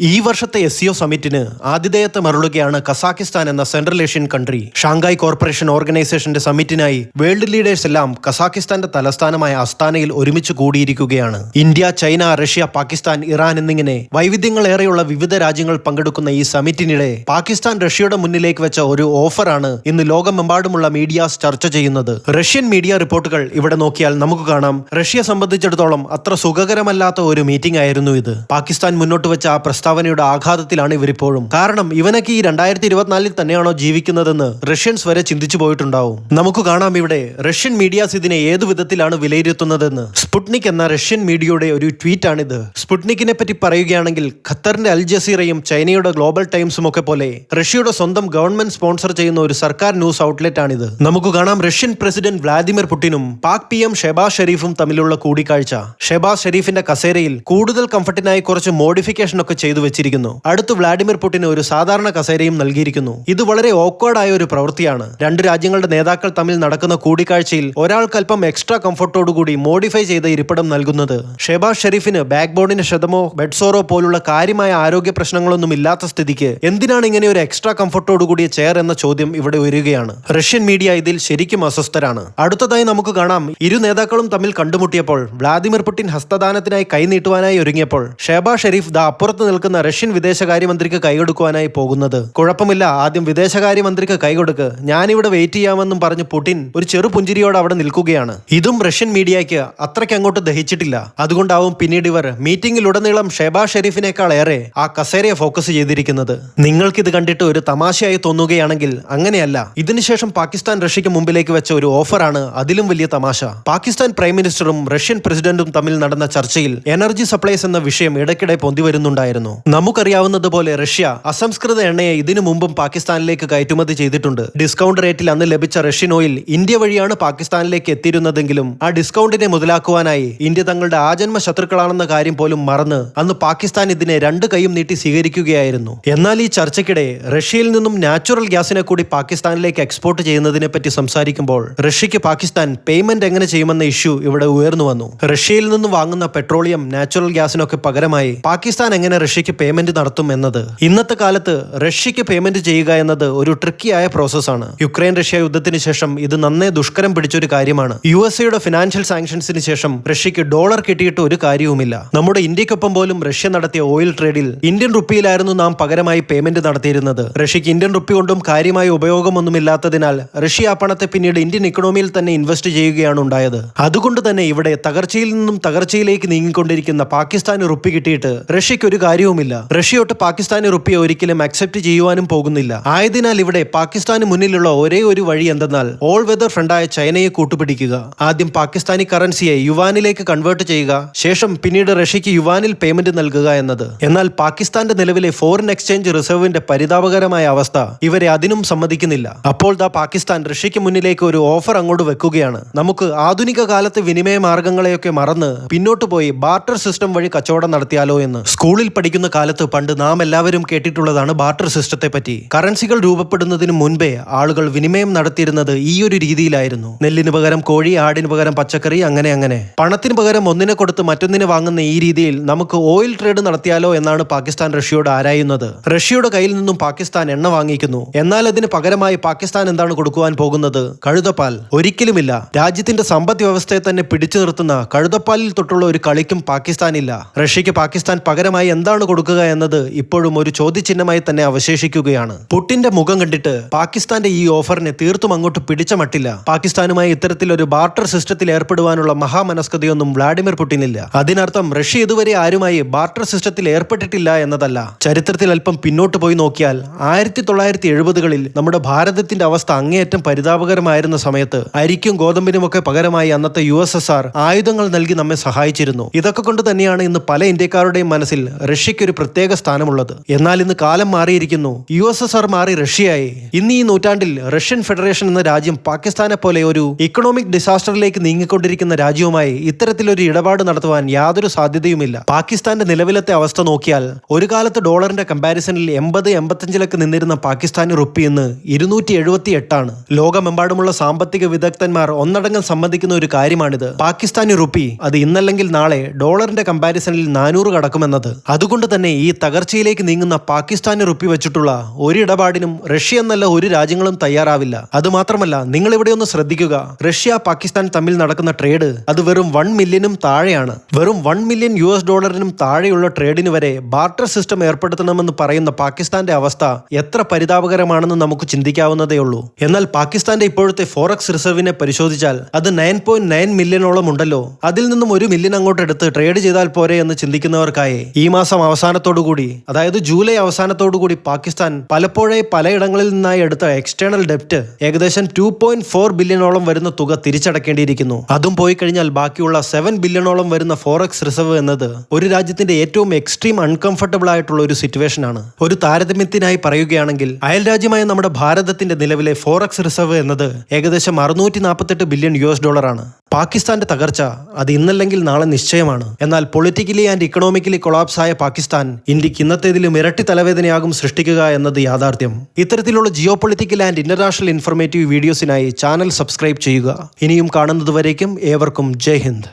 ഈ വർഷത്തെ SCO സമ്മിറ്റിന് ആതിഥേയത്വം അരുളുകയാണ് കസാക്കിസ്ഥാൻ എന്ന central Asian country. Shanghai corporation ഓർഗനൈസേഷന്റെ സമ്മിറ്റിനായി വേൾഡ് ലീഡേഴ്സ് എല്ലാം കസാക്കിസ്ഥാന്റെ തലസ്ഥാനമായ അസ്താനയിൽ ഒരുമിച്ച് കൂടിയിരിക്കുകയാണ്. India, China, Russia, Pakistan, Iran എന്നിങ്ങനെ വൈവിധ്യങ്ങളേറെയുള്ള വിവിധ രാജ്യങ്ങൾ പങ്കെടുക്കുന്ന ഈ സമ്മിറ്റിനിടെ പാകിസ്ഥാൻ റഷ്യയുടെ മുന്നിലേക്ക് വെച്ച ഒരു ഓഫറാണ് ഇന്ന് ലോകമെമ്പാടുമുള്ള മീഡിയാസ് ചർച്ച ചെയ്യുന്നത്. റഷ്യൻ മീഡിയ റിപ്പോർട്ടുകൾ ഇവിടെ നോക്കിയാൽ നമുക്ക് കാണാം, റഷ്യയെ സംബന്ധിച്ചിടത്തോളം അത്ര സുഖകരമല്ലാത്ത ഒരു മീറ്റിംഗ് ആയിരുന്നു ഇത്. പാകിസ്ഥാൻ മുന്നോട്ട് വെച്ച ആ പ്രസ്താവനയുടെ ആഘാതത്തിലാണ് ഇവരിപ്പോഴും. കാരണം ഇവനൊക്കെ ഈ 2024 തന്നെയാണോ ജീവിക്കുന്നതെന്ന് റഷ്യൻസ് വരെ ചിന്തിച്ചു പോയിട്ടുണ്ടാവും. നമുക്ക് കാണാം ഇവിടെ റഷ്യൻ മീഡിയാസ് ഇതിനെ ഏതു വിധത്തിലാണ് വിലയിരുത്തുന്നതെന്ന്. സ്പുട്നിക് എന്ന റഷ്യൻ മീഡിയയുടെ ഒരു ട്വീറ്റാണിത്. സ്പുട്നിക്കിനെ പറ്റി പറയുകയാണെങ്കിൽ ഖത്തറിന്റെ അൽ ജസീറയും ചൈനയുടെ ഗ്ലോബൽ ടൈംസും ഒക്കെ പോലെ റഷ്യയുടെ സ്വന്തം ഗവൺമെന്റ് സ്പോൺസർ ചെയ്യുന്ന ഒരു സർക്കാർ ന്യൂസ് ഔട്ട്ലെറ്റ് ആണിത്. നമുക്ക് കാണാം റഷ്യൻ പ്രസിഡന്റ് വ്ളാദിമിർ പുടിനും പാക് PM ഷെഹബാസ് ഷെരീഫും തമ്മിലുള്ള കൂടിക്കാഴ്ച. ഷെഹബാസ് ഷെരീഫിന്റെ കസേരയിൽ കൂടുതൽ കംഫർട്ടിനായി കുറച്ച് മോഡിഫിക്കേഷൻ ഒക്കെ ചെയ്തു വെച്ചിരിക്കുന്നു. അടുത്ത് വ്ളാഡിമിർ പുടിന് ഒരു സാധാരണ കസേരയും നൽകിയിരിക്കുന്നു. ഇത് വളരെ ഓക്വേർഡായ ഒരു പ്രവൃത്തിയാണ്. രണ്ട് രാജ്യങ്ങളുടെ നേതാക്കൾ തമ്മിൽ നടക്കുന്ന കൂടിക്കാഴ്ചയിൽ ഒരാൾക്ക് അല്പം എക്സ്ട്രാ കംഫർട്ടോടുകൂടി മോഡിഫൈ ചെയ്ത ഇരിപ്പിടം നൽകുന്നത് ഷെഹബാസ് ഷെരീഫിന് ബാക്ക് ബോണിന് ക്ഷതമോ ബെഡ്സോറോ പോലുള്ള കാര്യമായ ആരോഗ്യ പ്രശ്നങ്ങളൊന്നും ഇല്ലാത്ത സ്ഥിതിക്ക് എന്തിനാണ് ഇങ്ങനെ ഒരു എക്സ്ട്രാ കംഫർട്ടോടുകൂടിയ ചെയർ എന്ന ചോദ്യം ഇവിടെ ഉയരുകയാണ്. റഷ്യൻ മീഡിയ ഇതിൽ ശരിക്കും അസ്വസ്ഥരാണ്. അടുത്തതായി നമുക്ക് കാണാം, ഇരു നേതാക്കളും തമ്മിൽ കണ്ടുമുട്ടിയപ്പോൾ വ്ളാദിമിർ പുടിൻ ഹസ്തദാനത്തിനായി കൈനീട്ടുവാനായി ഒരുങ്ങിയപ്പോൾ ഷെഹബാസ് ഷെരീഫ് അപ്പുറത്ത് നിൽക്കുന്ന റഷ്യൻ വിദേശകാര്യമന്ത്രിക്ക് കൈകൊടുക്കുവാനായി പോകുന്നത്. കുഴപ്പമില്ല, ആദ്യം വിദേശകാര്യമന്ത്രിക്ക് കൈകൊടുക്ക്, ഞാനിവിടെ വെയിറ്റ് ചെയ്യാമെന്നും പറഞ്ഞ് പുടിൻ ഒരു ചെറു പുഞ്ചിരിയോടെ അവിടെ നിൽക്കുകയാണ്. ഇതും റഷ്യൻ മീഡിയയ്ക്ക് അത്രയ്ക്ക് അങ്ങോട്ട് ദഹിച്ചിട്ടില്ല. അതുകൊണ്ടാവും പിന്നീട് ഇവർ മീറ്റിംഗിലുടനീളം ഷെഹബാസ് ഷെരീഫിനേക്കാൾ ഏറെ ആ കസേരയെ ഫോക്കസ് ചെയ്തിരിക്കുന്നത്. നിങ്ങൾക്കിത് കണ്ടിട്ട് ഒരു തമാശയായി തോന്നുകയാണെങ്കിൽ അങ്ങനെയല്ല. ഇതിനുശേഷം പാകിസ്ഥാൻ റഷ്യക്ക് മുമ്പിലേക്ക് വെച്ച ഒരു ഓഫറാണ് അതിലും വലിയ തമാശ. പാകിസ്ഥാൻ പ്രൈം മിനിസ്റ്ററും റഷ്യൻ പ്രസിഡന്റും തമ്മിൽ നടന്ന ചർച്ചയിൽ എനർജി സപ്ലൈസ് എന്ന വിഷയം ഇടയ്ക്കിടെ പൊന്തി വരുന്നുണ്ടായിരുന്നു. നമുക്കറിയാവുന്നതുപോലെ റഷ്യ അസംസ്കൃത എണ്ണയെ ഇതിനു മുമ്പും പാകിസ്ഥാനിലേക്ക് കയറ്റുമതി ചെയ്തിട്ടുണ്ട്. ഡിസ്കൗണ്ട് റേറ്റിൽ അന്ന് ലഭിച്ച റഷ്യൻ ഓയിൽ ഇന്ത്യ വഴിയാണ് പാകിസ്ഥാനിലേക്ക് എത്തിയിരുന്നതെങ്കിലും ആ ഡിസ്കൗണ്ടിനെ മുതലാക്കുവാനായി ഇന്ത്യ തങ്ങളുടെ ആജന്മ ശത്രുക്കളാണെന്ന കാര്യം പോലും മറന്ന് അന്ന് പാകിസ്ഥാൻ ഇതിനെ രണ്ട് കൈയും നീട്ടി സ്വീകരിക്കുകയായിരുന്നു. എന്നാൽ ഈ ചർച്ചയ്ക്കിടെ റഷ്യയിൽ നിന്നും നാച്ചുറൽ ഗ്യാസിനെ കൂടി പാകിസ്ഥാനിലേക്ക് എക്സ്പോർട്ട് ചെയ്യുന്നതിനെ പറ്റി സംസാരിക്കുമ്പോൾ റഷ്യക്ക് പാകിസ്ഥാൻ പേയ്മെന്റ് എങ്ങനെ ചെയ്യുമെന്ന ഇഷ്യൂ ഇവിടെ ഉയർന്നു വന്നു. റഷ്യയിൽ നിന്നും വാങ്ങുന്ന പെട്രോളിയം, നാച്ചുറൽ ഗ്യാസിനൊക്കെ പകരമായി പാകിസ്ഥാൻ എങ്ങനെ റഷ്യക്ക് പേയ്മെന്റ് നടത്തും എന്നത്. ഇന്നത്തെ കാലത്ത് റഷ്യക്ക് പേയ്മെന്റ് ചെയ്യുക എന്നത് ഒരു ട്രിക്കിയായ പ്രോസസ്സാണ്. യുക്രൈൻ റഷ്യ യുദ്ധത്തിന് ശേഷം ഇത് നന്നേ ദുഷ്കരം പിടിച്ചൊരു കാര്യമാണ്. USA ഫിനാൻഷ്യൽ സാങ്ഷൻസിന് ശേഷം റഷ്യക്ക് ഡോളർ കിട്ടിയിട്ട് ഒരു കാര്യവുമില്ല. നമ്മുടെ ഇന്ത്യക്കൊപ്പം പോലും റഷ്യ നടത്തിയ ഓയിൽ ട്രേഡിൽ ഇന്ത്യൻ റുപ്പിയിലായിരുന്നു നാം പകരമായി പേയ്മെന്റ് നടത്തിയിരുന്നത്. റഷ്യക്ക് ഇന്ത്യൻ റുപ്പി കൊണ്ടും കാര്യമായ ഉപയോഗമൊന്നുമില്ലാത്തതിനാൽ റഷ്യ ആ പണത്തെ പിന്നീട് ഇന്ത്യൻ ഇക്കണോമിയിൽ തന്നെ ഇൻവെസ്റ്റ് ചെയ്യുകയാണ് ഉണ്ടായത്. അതുകൊണ്ട് തന്നെ ഇവിടെ തകർച്ചയിൽ നിന്നും തകർച്ചയിലേക്ക് നീങ്ങിക്കൊണ്ടിരിക്കുന്ന പാകിസ്ഥാന് റുപ്പി കിട്ടിയിട്ട് റഷ്യക്ക് ഒരു കാര്യവുമില്ല. റഷ്യയൊട്ട് പാകിസ്ഥാന് റുപ്പിയെ ഒരിക്കലും അക്സെപ്റ്റ് ചെയ്യുവാനും പോകുന്നില്ല. ആയതിനാൽ ഇവിടെ പാകിസ്ഥാന് മുന്നിലുള്ള ഒരേ ഒരു വഴി എന്തെന്നാൽ ഓൾ വെതർ ഫ്രണ്ടായ ചൈനയെ കൂട്ടുപിടിക്കുക. ആദ്യം പാകിസ്ഥാനി കറൻസിയെ യുവാനിലേക്ക് കൺവേർട്ട് ചെയ്യുക, ശേഷം പിന്നീട് റഷ്യക്ക് യുവാനിൽ പേയ്മെന്റ് നൽകുക എന്നത്. എന്നാൽ പാകിസ്ഥാന്റെ നിലവിലെ ഫോറിൻ എക്സ്ചേഞ്ച് റിസർവിന്റെ പരിതാപകരമായ അവസ്ഥ ഇവരെ അതിനും സമ്മതിക്കുന്നില്ല. അപ്പോൾ പാകിസ്ഥാൻ റഷ്യക്ക് മുന്നിലേക്ക് ഒരു ഓഫർ അങ്ങോട്ട് വെക്കുകയാണ്. നമുക്ക് ആധുനിക കാലത്തെ വിനിമയ മാർഗങ്ങളെയൊക്കെ മറന്ന് പിന്നോട്ട് പോയി ബാർട്ടർ സിസ്റ്റം വഴി കച്ചവടം നടത്തിയാലോ എന്ന്. സ്കൂളിൽ പഠിക്കുന്ന കാലത്ത് പണ്ട് നാം എല്ലാവരും കേട്ടിട്ടുള്ളതാണ് ബാർട്ടർ സിസ്റ്റത്തെ പറ്റി. കറൻസികൾ രൂപപ്പെടുന്നതിന് മുൻപേ ആളുകൾ വിനിമയം നടത്തിയിരുന്നത് ഈ ഒരു രീതിയിലായിരുന്നു. നെല്ലിന് പകരം കോഴി, ആടിന് പകരം പച്ചക്കറി, അങ്ങനെ പണത്തിന് പകരം ഒന്നിനെ കൊടുത്ത് മറ്റൊന്നിനെ വാങ്ങുന്ന ഈ രീതിയിൽ നമുക്ക് ഓയിൽ ട്രേഡ് നടത്തിയാലോ എന്നാണ് പാകിസ്ഥാൻ റഷ്യയോട് ആരായുന്നത്. റഷ്യയുടെ കയ്യിൽ നിന്നും പാകിസ്ഥാൻ എണ്ണ വാങ്ങിക്കുന്നു. എന്നാൽ അതിന് പകരമായി പാകിസ്ഥാൻ എന്താണ് കൊടുക്കുവാൻ പോകുന്നത്? കഴുതപ്പാൽ. ഒരിക്കലുമില്ല. രാജ്യത്തിന്റെ സമ്പദ് വ്യവസ്ഥയെ തന്നെ പിടിച്ചു നിർത്തുന്ന കഴുതപ്പാലിൽ തൊട്ടുള്ള ഒരു കളിക്കും പാകിസ്ഥാനില്ല. റഷ്യക്ക് പാകിസ്ഥാൻ പകരമായി എന്താണ് കൊടുക്കുക എന്നത് ഇപ്പോഴും ഒരു ചോദ്യചിഹ്നമായി തന്നെ അവശേഷിക്കുകയാണ്. പുടിന്റെ മുഖം കണ്ടിട്ട് പാകിസ്ഥാന്റെ ഈ ഓഫറിനെ തീർത്തും അങ്ങോട്ട് പിടിച്ച മട്ടില്ല. പാകിസ്ഥാനുമായി ഇത്തരത്തിലൊരു ബാർട്ടർ സിസ്റ്റത്തിൽ ഏർപ്പെടുവാനുള്ള മഹാമനസ്കതയൊന്നും വ്ളാഡിമിർ പുടിനില്ല. അതിനർത്ഥം റഷ്യ ഇതുവരെ ആരുമായി ബാർട്ടർ സിസ്റ്റത്തിൽ ഏർപ്പെട്ടിട്ടില്ല എന്നതല്ല. ചരിത്രത്തിൽ അല്പം പിന്നോട്ട് പോയി നോക്കിയാൽ 1970കളിൽ നമ്മുടെ ഭാരതത്തിന്റെ അവസ്ഥ അങ്ങേയറ്റം പരിതാപകരമായിരുന്ന സമയത്ത് അരിക്കും ഗോതമ്പിനുമൊക്കെ പകരമായി അന്നത്തെ USSR ആയുധങ്ങൾ നൽകി നമ്മെ സഹായിച്ചിരുന്നു. ഇതൊക്കെ കൊണ്ട് തന്നെയാണ് ഇന്ന് പല ഇന്ത്യക്കാരുടെയും മനസ്സിൽ റഷ്യയ്ക്ക് ഒരു പ്രത്യേക സ്ഥാനമുള്ളത്. എന്നാൽ ഇന്ന് കാലം മാറിയിരിക്കുന്നു. USSR മാറി റഷ്യയായി. ഇന്ന് ഈ നൂറ്റാണ്ടിൽ റഷ്യൻ ഫെഡറേഷൻ എന്ന രാജ്യം പാകിസ്ഥാനെ പോലെ ഒരു ഇക്കണോമിക് ഡിസാസ്റ്ററിലേക്ക് നീങ്ങിക്കൊണ്ടിരിക്കുന്ന രാജ്യവുമായി ഇത്തരത്തിലൊരു ഇടപാട് നടത്തുവാൻ യാതൊരു സാധ്യതയുമില്ല. പാകിസ്ഥാന്റെ നിലവിലത്തെ അവസ്ഥ നോക്കിയാൽ ഒരു കാലത്ത് ഡോളറിന്റെ കമ്പാരിസണിൽ 80-85 നിന്നിരുന്ന പാകിസ്ഥാനി റുപ്പി ഇന്ന് 278. ലോകമെമ്പാടുമുള്ള സാമ്പത്തിക വിദഗ്ധന്മാർ ഒന്നടങ്കം സമ്മതിക്കുന്ന ഒരു കാര്യമാണിത്. പാകിസ്ഥാനി റുപ്പി അത് ഇന്നല്ലെങ്കിൽ നാളെ ഡോളറിന്റെ കമ്പാരിസണിൽ 400 കടക്കുമെന്നത്. അതുകൊണ്ട് തന്നെ ഈ തകർച്ചയിലേക്ക് നീങ്ങുന്ന പാകിസ്ഥാന് റുപ്പി വെച്ചിട്ടുള്ള ഒരു ഇടപാടിനും റഷ്യ എന്നല്ല ഒരു രാജ്യങ്ങളും തയ്യാറാവില്ല. അതുമാത്രമല്ല, നിങ്ങൾ ഇവിടെ ഒന്ന് ശ്രദ്ധിക്കുക. റഷ്യ പാകിസ്ഥാൻ തമ്മിൽ നടക്കുന്ന ട്രേഡ് അത് വെറും 1 മില്യനും താഴെയാണ്. വെറും $1 മില്യൺ താഴെയുള്ള ട്രേഡിന് വരെ ബാർട്ടർ സിസ്റ്റം ഏർപ്പെടുത്തണമെന്ന് പറയുന്ന പാകിസ്ഥാന്റെ അവസ്ഥ എത്ര പരിതാപകരമാണെന്ന് നമുക്ക് ചിന്തിക്കാവുന്നതേ ഉള്ളൂ. എന്നാൽ പാകിസ്ഥാന്റെ ഇപ്പോഴത്തെ ഫോറക്സ് റിസർവിനെ പരിശോധിച്ചാൽ അത് 9.9 മില്യണോളം ഉണ്ടല്ലോ. അതിൽ നിന്നും 1 മില്യൺ അങ്ങോട്ട് എടുത്ത് ട്രേഡ് ചെയ്താൽ പോരെ എന്ന് ചിന്തിക്കുന്നവർക്കായി ഈ മാസം അവസാനത്തോടുകൂടി, അതായത് ജൂലൈ അവസാനത്തോടുകൂടി പാകിസ്ഥാൻ പലപ്പോഴായി പലയിടങ്ങളിൽ നിന്നായി എടുത്ത എക്സ്റ്റേണൽ ഡെപ്റ്റ് ഏകദേശം 2.4 ബില്യണോളം വരുന്ന തുക തിരിച്ചടക്കേണ്ടിയിരിക്കുന്നു. അതും പോയി കഴിഞ്ഞാൽ ബാക്കിയുള്ള 7 ബില്യണോളം വരുന്ന ഫോറക്സ് റിസർവ് എന്നത് ഒരു രാജ്യത്തിന്റെ ഏറ്റവും എക്സ്ട്രീം അൺകംഫർട്ടബിൾ ആയിട്ടുള്ള ഒരു സിറ്റുവേഷൻ ആണ്. ഒരു താരതമ്യത്തിനായി പറയുകയാണെങ്കിൽ അയൽ രാജ്യമായ നമ്മുടെ ഭാരതത്തിന്റെ നിലവിലെ ഫോറക്സ് റിസർവ് എന്നത് ഏകദേശം $648 ബില്യൺ ആണ്. പാകിസ്ഥാന്റെ തകർച്ച അത് ഇന്നല്ലെങ്കിൽ നാളെ നിശ്ചയമാണ്. എന്നാൽ പൊളിറ്റിക്കലി ആൻഡ് ഇക്കണോമിക്കലി കൊളാപ്സ് ആയ പാകിസ്ഥാൻ ഇന്ത്യക്ക് ഇന്നത്തേതിലും ഇരട്ടി തലവേദനയാകും സൃഷ്ടിക്കുക എന്നത് യാഥാർത്ഥ്യം. ഇത്തരത്തിലുള്ള geo political and international informative വീഡിയോസിനായി ചാനൽ സബ്സ്ക്രൈബ് ചെയ്യുക. ഇനിയും കാണുന്നതുവരേക്കും ഏവർക്കും ജയ് ഹിന്ദ്.